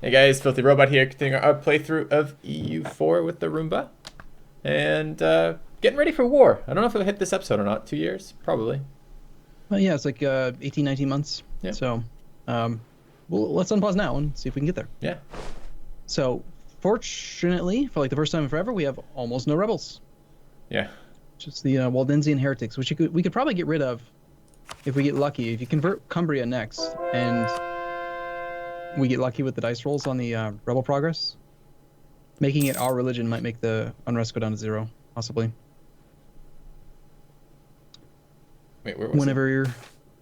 Hey guys, FilthyRobot here, continuing our playthrough of EU4 with the Roomba. And getting ready for war. I don't know if it'll hit this episode or not. 2 years? Probably. Well, yeah, it's like 18, 19 months. Yeah. So, well, let's unpause now and see if we can get there. Yeah. So, fortunately, for like the first time in forever, we have almost no rebels. Yeah. Just the Waldensian heretics, which we could probably get rid of if we get lucky. If you convert Cumbria next, and we get lucky with the dice rolls on the rebel progress, making it our religion might make the unrest go down to 0, possibly. Wait, where was Whenever you're...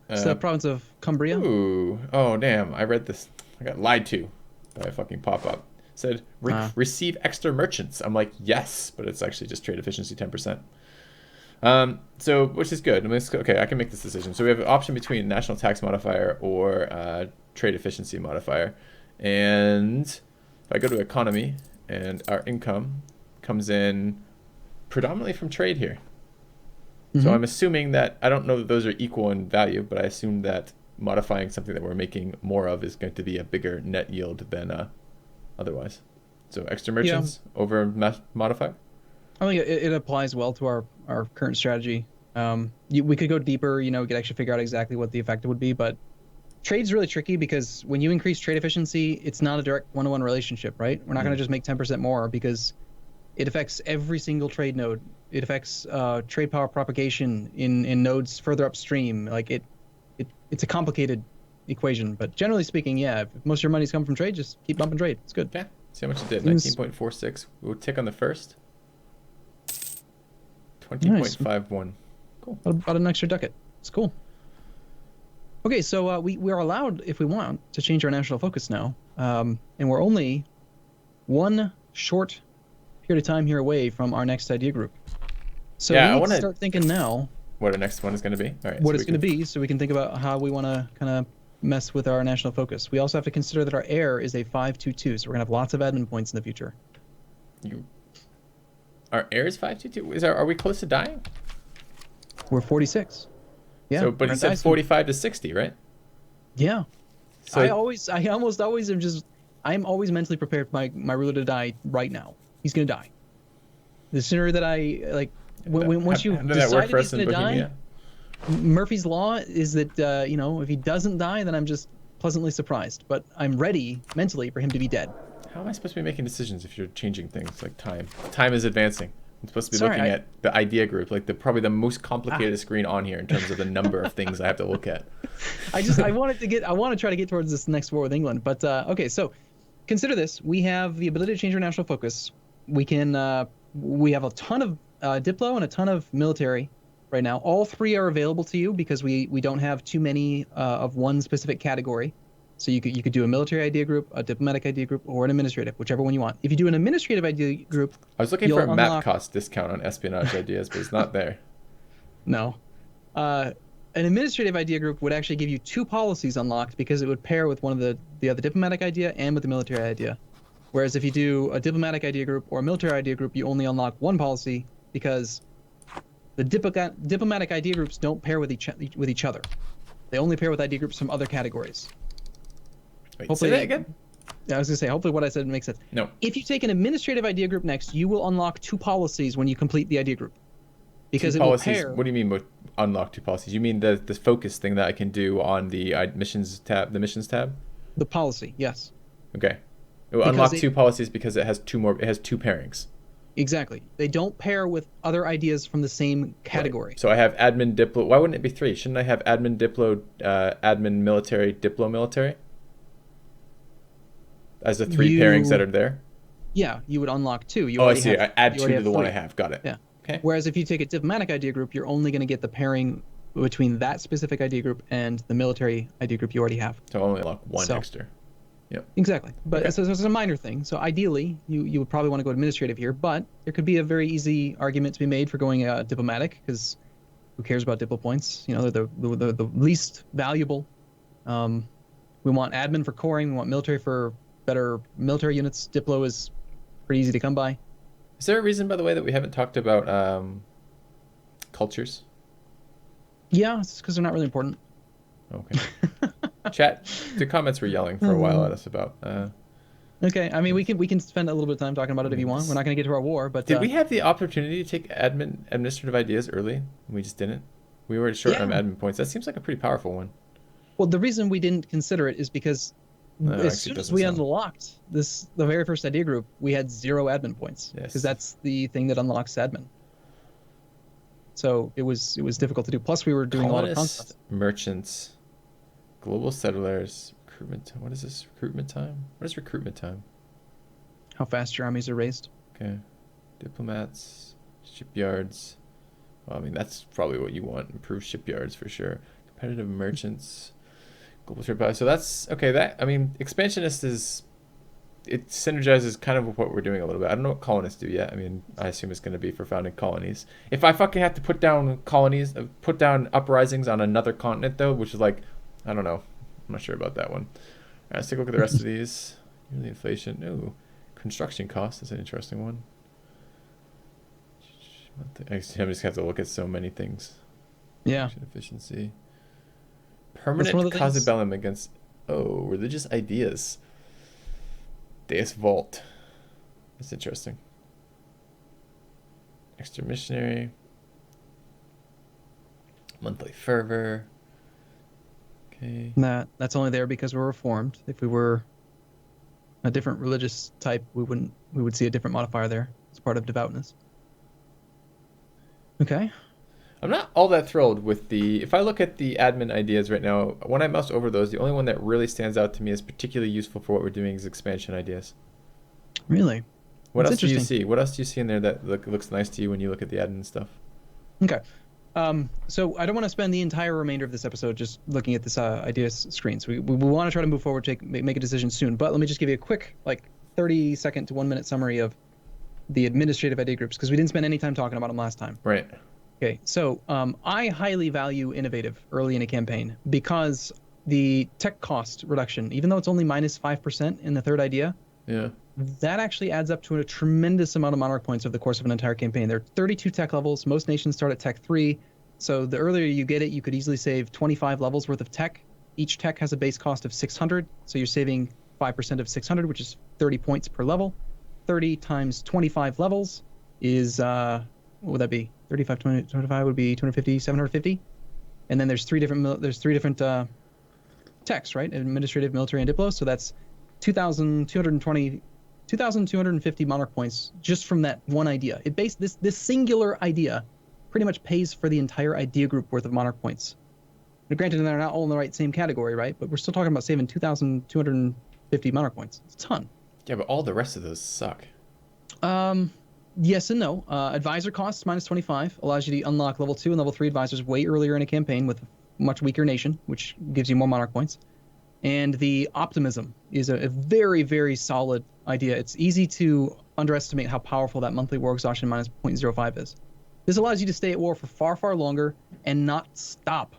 It's the Uh, province of Cumbria. Ooh. Oh, damn. I read this. I got lied to by a fucking pop-up. Said, receive extra merchants. I'm like, yes, but it's actually just trade efficiency 10%. So, which is good. I mean, okay, I can make this decision. So we have an option between national tax modifier or trade efficiency modifier. And if I go to economy, and our income comes in predominantly from trade here. So I'm assuming that, I don't know that those are equal in value, but I assume that modifying something that we're making more of is going to be a bigger net yield than otherwise. So extra merchants over modifier? I think it applies well to our current strategy. We could go deeper, get actually figure out exactly what the effect would be, but trade's really tricky because when you increase trade efficiency, it's not a direct one-to-one relationship, right? We're not going to just make 10% more because it affects every single trade node. It affects trade power propagation in nodes further upstream. Like it's a complicated equation, but generally speaking, yeah, if most of your money's come from trade, just keep bumping trade. It's good. Yeah, see how much it did. 19.46. We'll tick on the first. 20.51. Nice. Cool. About an extra ducat. It's cool. Okay, so we are allowed, if we want, to change our national focus now, and we're only one short period of time here away from our next idea group. So Yeah, we need to start thinking now what our next one is going to be. All right, what it's going to be, so we can think about how we want to kind of mess with our national focus. We also have to consider that our heir is a 522, so we're going to have lots of admin points in the future. Our heir is 522. Are we close to dying? We're 46. Yeah. So, but he said 45 to 60, right? Yeah. So I'm always mentally prepared for my ruler to die right now. He's going to die. The sooner that once you decide he's going to die, Murphy's Law is that, if he doesn't die, then I'm just pleasantly surprised. But I'm ready mentally for him to be dead. How am I supposed to be making decisions if you're changing things like time? Time is advancing. I'm supposed to be looking at the idea group, like probably the most complicated screen on here in terms of the number of things I have to look at. I want to try to get towards this next war with England. But okay, so consider this: we have the ability to change our national focus. We have a ton of Diplo and a ton of military right now. All three are available to you because we don't have too many of one specific category. So you could do a military idea group, a diplomatic idea group, or an administrative, which one you want. If you do an administrative idea group, I was looking for a map cost discount on espionage ideas, but it's not there. No. An administrative idea group would actually give you 2 policies unlocked because it would pair with one of the other diplomatic idea and with the military idea. Whereas if you do a diplomatic idea group or a military idea group, you only unlock 1 policy because the diplomatic idea groups don't pair with each other. They only pair with idea groups from other categories. Wait, say that again? Yeah, I was going to say, hopefully what I said makes sense. No. If you take an administrative idea group next, you will unlock 2 policies when you complete the idea group. Because 2 policies, what do you mean by unlock 2 policies? You mean the focus thing that I can do on the missions tab, The policy, yes. Okay. It will unlock 2 policies because it has 2 pairings. Exactly. They don't pair with other ideas from the same category. Right. So I have admin diplo. Why wouldn't it be 3? Shouldn't I have admin diplo, admin military, diplo military? As the 3 pairings that are there? Yeah, you would unlock 2. I see. I add 2 to the 1 I have. Got it. Yeah. Okay. Whereas if you take a diplomatic idea group, you're only going to get the pairing between that specific idea group and the military idea group you already have. So I only unlock 1 extra. Yep. Exactly. But so it's a minor thing. So ideally, you would probably want to go administrative here, but there could be a very easy argument to be made for going diplomatic, because who cares about diplo points? They're the least valuable. We want admin for coring. We want military for better military units. Diplo is pretty easy to come by. Is there a reason, by the way, that we haven't talked about cultures? Yeah, it's because they're not really important. Okay. Chat, the comments were yelling for a while at us about Okay, I mean we can spend a little bit of time talking about it if you want. We're not going to get to our war, but did we have the opportunity to take administrative ideas early? We just didn't. We were short on yeah. admin points. That seems like a pretty powerful one. Well, the reason we didn't consider it is because No, as actually, it soon as doesn't we sound. unlocked the very first idea group, we had 0 admin points Yes. because that's the thing that unlocks admin. So it was difficult to do. Plus, we were doing a lot of Colonists, conquest. merchants, global settlers, recruitment. What is this? Recruitment time? What is recruitment time? How fast your armies are raised. Okay. Diplomats, shipyards. Well, I mean, that's probably what you want. Improve shipyards for sure. Competitive merchants, global trade power. So that's okay. That, I mean, expansionist is, it synergizes kind of with what we're doing a little bit. I don't know what colonists do yet. I mean, I assume it's going to be for founding colonies. If I fucking have to put down colonies, put down uprisings on another continent though, which is like, I don't know. I'm not sure about that one. All right, let's take a look at the rest of these. Yearly inflation. Ooh, construction costs. That's an interesting one. I just have to look at so many things. Yeah. Efficiency. That's Permanent one of the cause things. bellum against, oh, religious ideas. Deus Volt. That's interesting. Extra missionary. Monthly fervor. Okay. That's only there because we're reformed. If we were a different religious type, we would see a different modifier there. It's part of devoutness. Okay. I'm not all that thrilled with if I look at the admin ideas right now, when I mouse over those, the only one that really stands out to me as particularly useful for what we're doing is expansion ideas. Really? What That's else do you interesting. see? What else do you see in there that looks nice to you when you look at the admin stuff? Okay. So I don't want to spend the entire remainder of this episode just looking at this ideas screen. So we want to try to move forward, make a decision soon. But let me just give you a quick, like, 30-second to 1-minute summary of the administrative idea groups because we didn't spend any time talking about them last time. Right. Okay, so I highly value innovative early in a campaign because the tech cost reduction, even though it's only minus 5% in the third idea, Yeah. that actually adds up to a tremendous amount of monarch points over the course of an entire campaign. There are 32 tech levels. Most nations start at tech 3. So the earlier you get it, you could easily save 25 levels worth of tech. Each tech has a base cost of 600. So you're saving 5% of 600, which is 30 points per level. 30 times 25 levels is, what would that be? 35, 20, 25 would be 250, 750. And then there's three different techs, right? Administrative, military, and Diplo. So that's 2,250 monarch points just from that one idea. This singular idea pretty much pays for the entire idea group worth of monarch points. Now, granted, they're not all in the same category, right? But we're still talking about saving 2,250 monarch points. It's a ton. Yeah, but all the rest of those suck. Yes and no. Advisor costs minus 25 allows you to unlock level 2 and level 3 advisors way earlier in a campaign with a much weaker nation, which gives you more monarch points. And the optimism is a very, very solid idea. It's easy to underestimate how powerful that monthly war exhaustion minus 0.05 is. This allows you to stay at war for far, far longer and not stop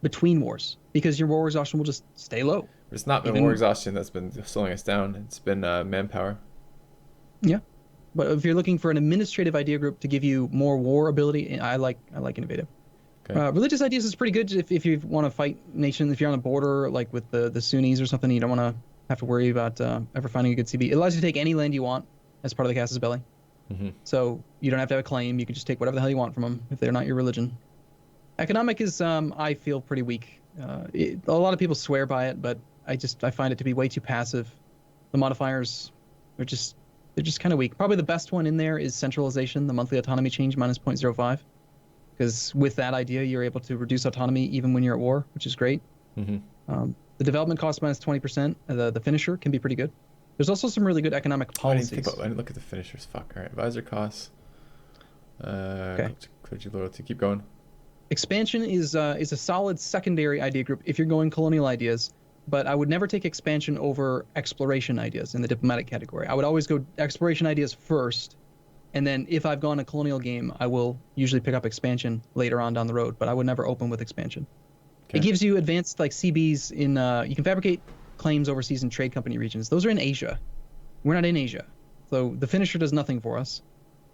between wars because your war exhaustion will just stay low. It's not been war exhaustion that's been slowing us down. It's been manpower. Yeah. But if you're looking for an administrative idea group to give you more war ability, I like innovative. Okay. Religious ideas is pretty good if you want to fight nations. If you're on the border, like with the Sunnis or something, you don't want to have to worry about ever finding a good CB. It allows you to take any land you want as part of the Casus Belli. Mm-hmm. So you don't have to have a claim. You can just take whatever the hell you want from them if they're not your religion. Economic is, I feel, pretty weak. A lot of people swear by it, but I find it to be way too passive. The modifiers are they're just kind of weak. Probably the best one in there is centralization, the monthly autonomy change minus 0.05. Because with that idea, you're able to reduce autonomy even when you're at war, which is great. Mm-hmm. The development cost minus 20%. The finisher can be pretty good. There's also some really good economic policies. I didn't look at the finishers. Fuck. All right. Advisor costs. Okay. Clergy loyalty. Keep going. Expansion is a solid secondary idea group if you're going colonial ideas. But I would never take expansion over exploration ideas in the diplomatic category. I would always go exploration ideas first, and then if I've gone a colonial game, I will usually pick up expansion later on down the road, but I would never open with expansion. Okay. It gives you advanced like CBs in, you can fabricate claims overseas in trade company regions. Those are in Asia. We're not in Asia. So the finisher does nothing for us.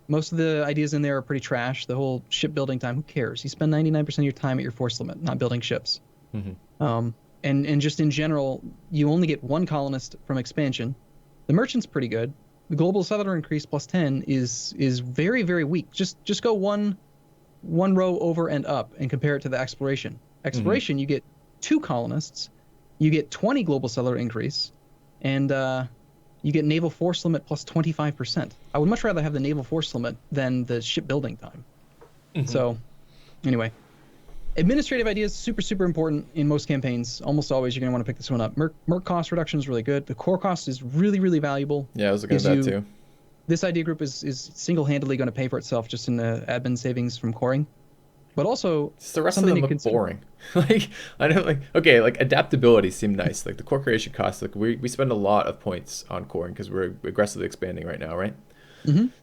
Most of the ideas in there are pretty trash. The whole shipbuilding time, who cares? You spend 99% of your time at your force limit, not building ships. Mm-hmm. And just in general, you only get one colonist from expansion, The merchant's pretty good. The global settler increase plus 10 is very, very weak. Just go one row over and up and compare it to the exploration. Exploration, you get 2 colonists, you get 20 global settler increase, and you get naval force limit plus 25%. I would much rather have the naval force limit than the shipbuilding time. So, anyway, administrative ideas super, super important in most campaigns. Almost always you're going to want to pick this one up. Merc cost reduction is really good. The core cost is really, really valuable. Yeah, I was looking at that too. This idea group is single-handedly going to pay for itself just in the admin savings from coring. But also, just the rest of them look boring. Like, I don't like. Okay, like adaptability seemed nice. Like the core creation cost. Like we spend a lot of points on coring because we're aggressively expanding right now, right?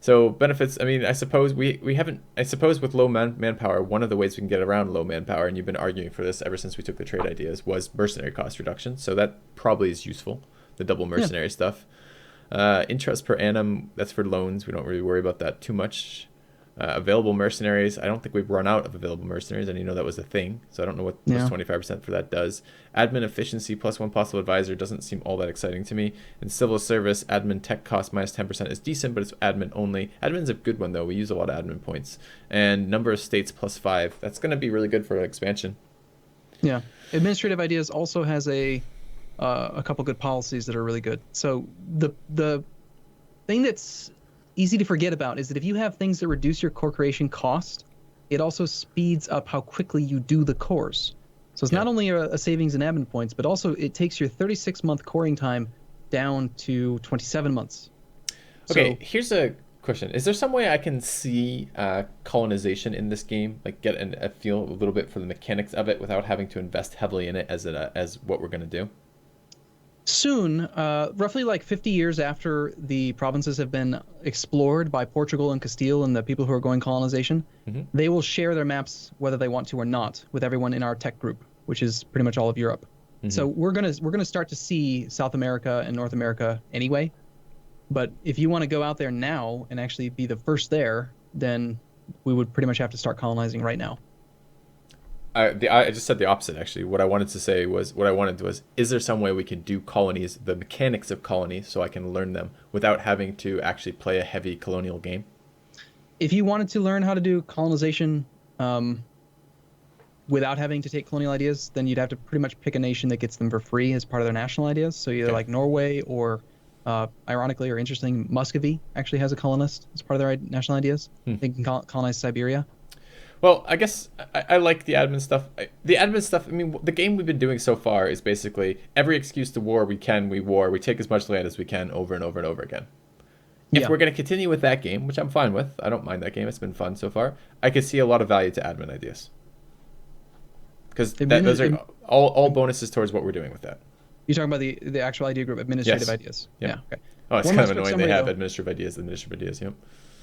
So benefits. I mean, I suppose we haven't. I suppose with low manpower, one of the ways we can get around low manpower, and you've been arguing for this ever since we took the trade ideas, was mercenary cost reduction. So that probably is useful. The double mercenary stuff. Interest per annum. That's for loans. We don't really worry about that too much. Available mercenaries. I don't think we've run out of available mercenaries, and that was a thing. So I don't know what plus 25% for that does. Admin efficiency plus 1 possible advisor doesn't seem all that exciting to me. And civil service admin tech cost minus 10% is decent, but it's admin only. Admin's a good one though. We use a lot of admin points. And number of states plus 5. That's going to be really good for expansion. Yeah, administrative ideas also has a couple good policies that are really good. So the thing that's easy to forget about is that if you have things that reduce your core creation cost, it also speeds up how quickly you do the cores. So it's not only a savings in admin points, but also it takes your 36-month coring time down to 27 months. Okay, so, here's a question. Is there some way I can see colonization in this game? Like get a feel a little bit for the mechanics of it without having to invest heavily in it as what we're going to do? Soon, roughly like 50 years after the provinces have been explored by Portugal and Castile and the people who are going colonization, they will share their maps whether they want to or not with everyone in our tech group, which is pretty much all of Europe. So we're gonna start to see South America and North America anyway. But if you want to go out there now and actually be the first there, then we would pretty much have to start colonizing right now. I just said the opposite, actually. What I wanted to say was, is there some way we can do colonies, the mechanics of colonies, so I can learn them without having to actually play a heavy colonial game? If you wanted to learn how to do colonization without having to take colonial ideas, then you'd have to pretty much pick a nation that gets them for free as part of their national ideas. So either like Norway or, ironically or interesting, Muscovy actually has a colonist as part of their national ideas. They can colonize Siberia. Well, I guess I like the admin stuff. I mean, the game we've been doing so far is basically every excuse to war we war. We take as much land as we can over and over and over again. If we're going to continue with that game, which I'm fine with, I don't mind that game. It's been fun so far. I could see a lot of value to admin ideas. Because those are all bonuses towards what we're doing with that. You're talking about the actual idea group, administrative ideas. Yeah. Okay. Oh, it's kind of annoying they have administrative ideas. Yep.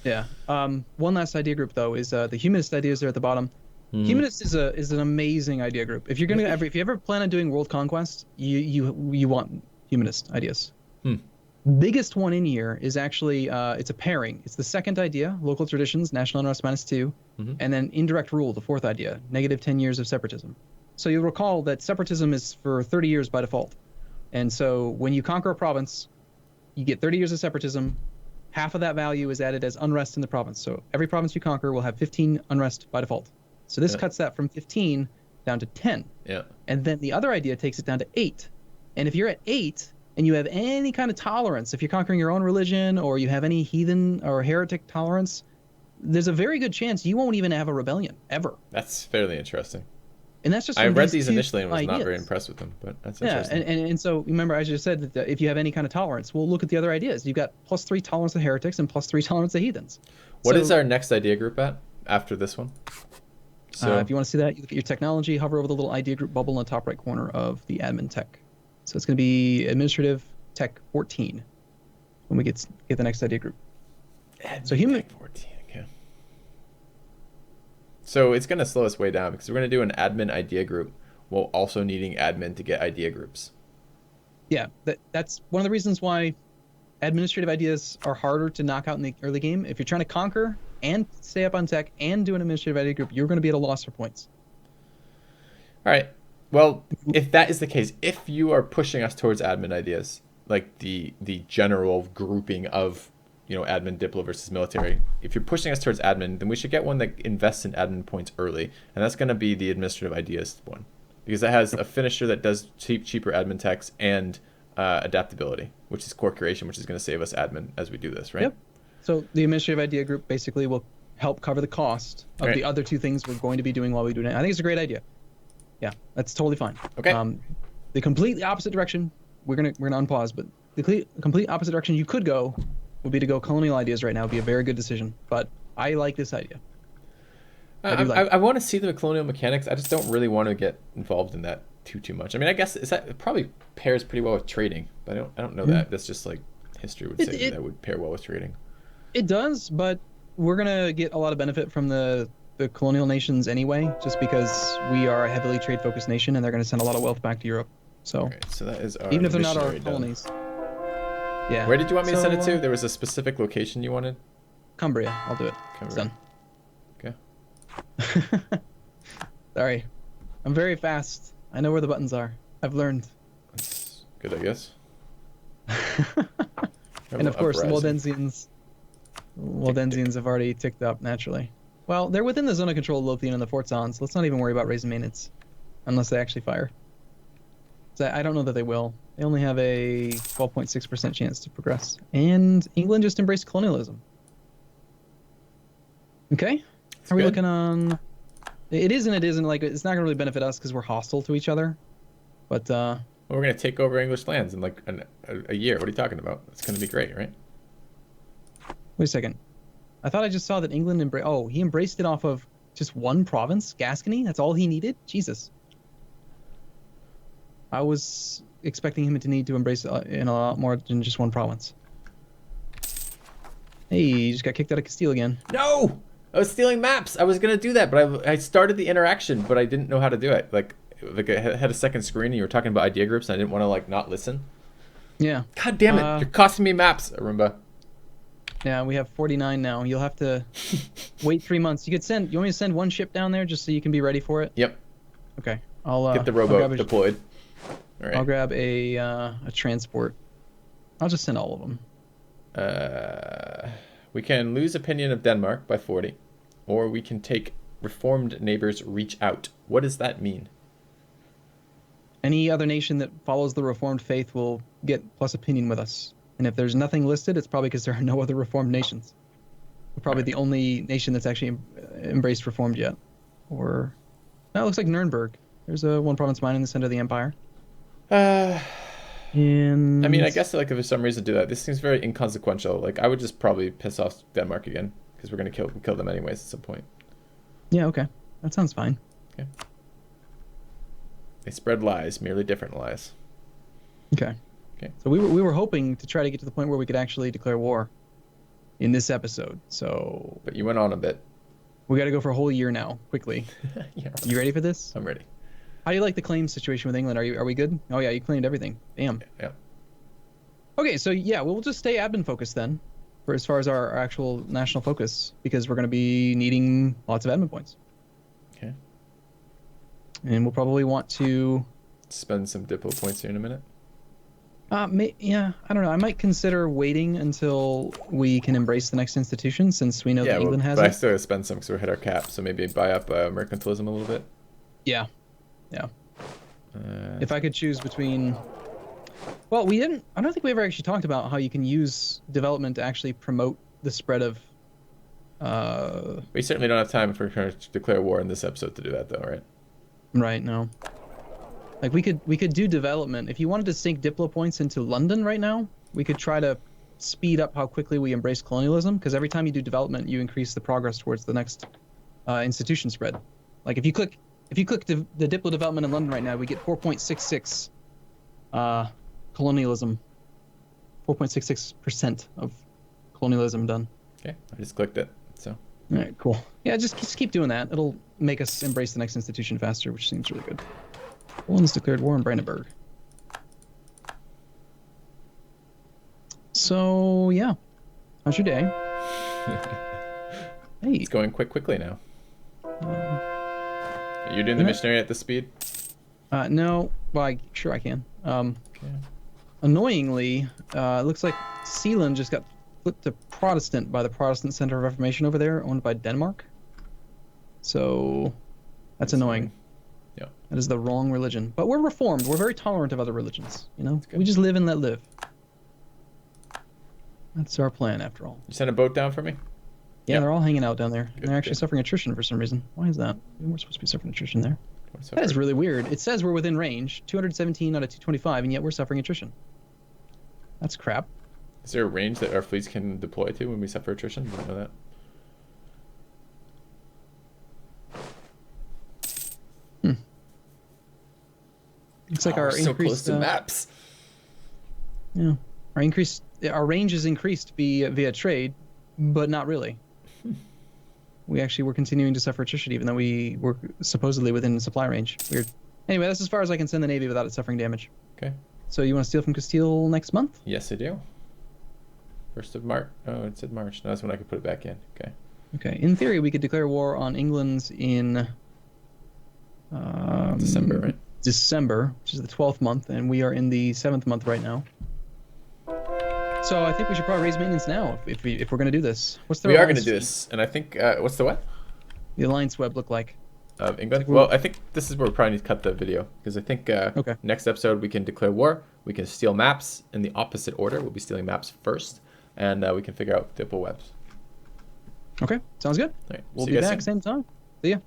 Yeah. One last idea group though is the Humanist ideas there at the bottom. Humanist is an amazing idea group. If you're gonna if you ever plan on doing world conquest, you want Humanist ideas. Biggest one in here is actually it's a pairing. It's the second idea, local traditions, national unrest -2, and then indirect rule, the fourth idea, negative 10 years of separatism. So you'll recall that separatism is for 30 years by default. And so when you conquer a province, you get 30 years of separatism. Half of that value is added as unrest in the province. So every province you conquer will have 15 unrest by default. So this cuts that from 15 down to 10. Yeah. And then the other idea takes it down to 8. And if you're at 8 and you have any kind of tolerance, if you're conquering your own religion or you have any heathen or heretic tolerance, there's a very good chance you won't even have a rebellion ever. That's fairly interesting. And that's just I read these initially and was not very impressed with them, but that's interesting. And so remember, as you said, that if you have any kind of tolerance, well, look at the other ideas. You've got +3 tolerance of heretics and +3 tolerance of heathens. What is our next idea group at after this one? So if you want to see that, you look at your technology, hover over the little idea group bubble in the top right corner of the admin tech. So it's going to be administrative tech 14 when we get the next idea group. So human tech 14. So it's going to slow us way down because we're going to do an admin idea group while also needing admin to get idea groups. Yeah, that's one of the reasons why administrative ideas are harder to knock out in the early game. If you're trying to conquer and stay up on tech and do an administrative idea group, you're going to be at a loss for points. All right. Well, if that is the case, if you are pushing us towards admin ideas, like the general grouping of, you know, admin, diplo versus military. If you're pushing us towards admin, then we should get one that invests in admin points early, and that's going to be the administrative ideas one, because that has a finisher that does cheaper admin techs and adaptability, which is core curation, which is going to save us admin as we do this, right? Yep. So the administrative idea group basically will help cover the cost of the other two things we're going to be doing while we do it. I think it's a great idea. Yeah, that's totally fine. Okay. The completely opposite direction, we're gonna unpause, but the complete opposite direction you could go would be to go colonial ideas right now. Would be a very good decision, but I like this idea. I want to see the colonial mechanics. I just don't really want to get involved in that too much. I mean, I guess it probably pairs pretty well with trading, but I don't know that. That's just like history would say that would pair well with trading. It does, but we're gonna get a lot of benefit from the colonial nations anyway, just because we are a heavily trade-focused nation, and they're gonna send a lot of wealth back to Europe. So, so that is our even if they're not our colonies. Yeah. Where did you want me to send it to? There was a specific location you wanted? Cumbria. I'll do it. Cumbria. It's done. Okay. Sorry. I'm very fast. I know where the buttons are. I've learned. That's good, I guess. And of course, the Waldensians have already ticked up naturally. Well, they're within the zone of control of Lothian and the Forts on, so let's not even worry about raising maintenance. Unless they actually fire. So I don't know that they will. They only have a 12.6% chance to progress. And England just embraced colonialism. Okay. Are we looking on... It is and it isn't. Like, it's not going to really benefit us because we're hostile to each other. But, well, we're going to take over English lands in like a year. What are you talking about? It's going to be great, right? Wait a second. I thought I just saw that England embraced... Oh, he embraced it off of just one province? Gascony? That's all he needed? Jesus. I was expecting him to need to embrace in a lot more than just one province. Hey, you just got kicked out of Castile again. No! I was stealing maps. I was going to do that, but I started the interaction, but I didn't know how to do it. Like I had a second screen and you were talking about idea groups and I didn't want to like not listen. Yeah. God damn it. You're costing me maps, Arumba. Yeah, we have 49 now. You'll have to wait 3 months. You want me to send one ship down there just so you can be ready for it? Yep. Okay. I'll get the rowboat deployed. All right. I'll grab a transport. I'll just send all of them. We can lose opinion of Denmark by 40, or we can take reformed neighbors reach out. What does that mean? Any other nation that follows the reformed faith will get plus opinion with us. And if there's nothing listed, it's probably because there are no other reformed nations. We're probably the only nation that's actually embraced reformed yet. Or, no, it looks like Nuremberg. There's a one province mine in the center of the empire. I mean, I guess like if for some reason do that, this seems very inconsequential. Like I would just probably piss off Denmark again because we're gonna kill them anyways at some point. Yeah. Okay. That sounds fine. Okay. They spread lies, merely different lies. Okay. Okay. So we were hoping to try to get to the point where we could actually declare war in this episode. So. But you went on a bit. We got to go for a whole year now, quickly. Yeah. You ready for this? I'm ready. How do you like the claim situation with England? Are we good? Oh yeah, you claimed everything. Damn. Yeah. Okay, so yeah, we'll just stay admin focused then, for as far as our actual national focus, because we're going to be needing lots of admin points. Okay. And we'll probably want to spend some diplo points here in a minute. Yeah, I don't know. I might consider waiting until we can embrace the next institution, since we know that England has it. But I still gotta spend some because we're hit our cap, so maybe buy up mercantilism a little bit. Yeah. Yeah. If I could choose between... Well, I don't think we ever actually talked about how you can use development to actually promote the spread of... We certainly don't have time if we're going to declare war in this episode to do that, though, right? Right, no. Like, we could do development. If you wanted to sink diplo points into London right now, we could try to speed up how quickly we embrace colonialism, because every time you do development, you increase the progress towards the next institution spread. Like, if you click the diplo development in London right now, we get 4.66 colonialism. 4.66% of colonialism done. Okay, I just clicked it. So. All right, cool. Yeah, just keep doing that. It'll make us embrace the next institution faster, which seems really good. Poland's declared war on Brandenburg. So yeah, how's your day? Hey, it's going quickly now. Are you doing the missionary at this speed? No. Well, sure I can. Okay. annoyingly, it looks like Sealand just got flipped to Protestant by the Protestant Center of Reformation over there, owned by Denmark. So that's annoying. Yeah. That is the wrong religion. But we're reformed. We're very tolerant of other religions. You know, we just live and let live. That's our plan, after all. You sent a boat down for me? Yeah, they're all hanging out down there. Good, They're actually suffering attrition for some reason. Why is that? We're supposed to be suffering attrition there. That is really weird. It says we're within range, 217 out of 225, and yet we're suffering attrition. That's crap. Is there a range that our fleets can deploy to when we suffer attrition? I don't know that. Looks like our so increased close to maps. Yeah, our range is increased via trade, but not really. We actually were continuing to suffer attrition even though we were supposedly within supply range. Weird. Anyway, that's as far as I can send the Navy without it suffering damage. Okay. So you want to steal from Castile next month? Yes, I do. 1st of March. Oh, it said March. No, that's when I could put it back in. Okay. Okay. In theory, we could declare war on England's in December, right? December, which is the 12th month, and we are in the 7th month right now. So I think we should probably raise maintenance now if we're going to do this. What's the We are going to do this, and I think what's the what? The alliance web look like? Of England. Well, I think this is where we probably need to cut the video because I think next episode we can declare war. We can steal maps in the opposite order. We'll be stealing maps first, and we can figure out diplo webs. Okay, sounds good. All right. We'll See be you guys back soon. same time. See ya.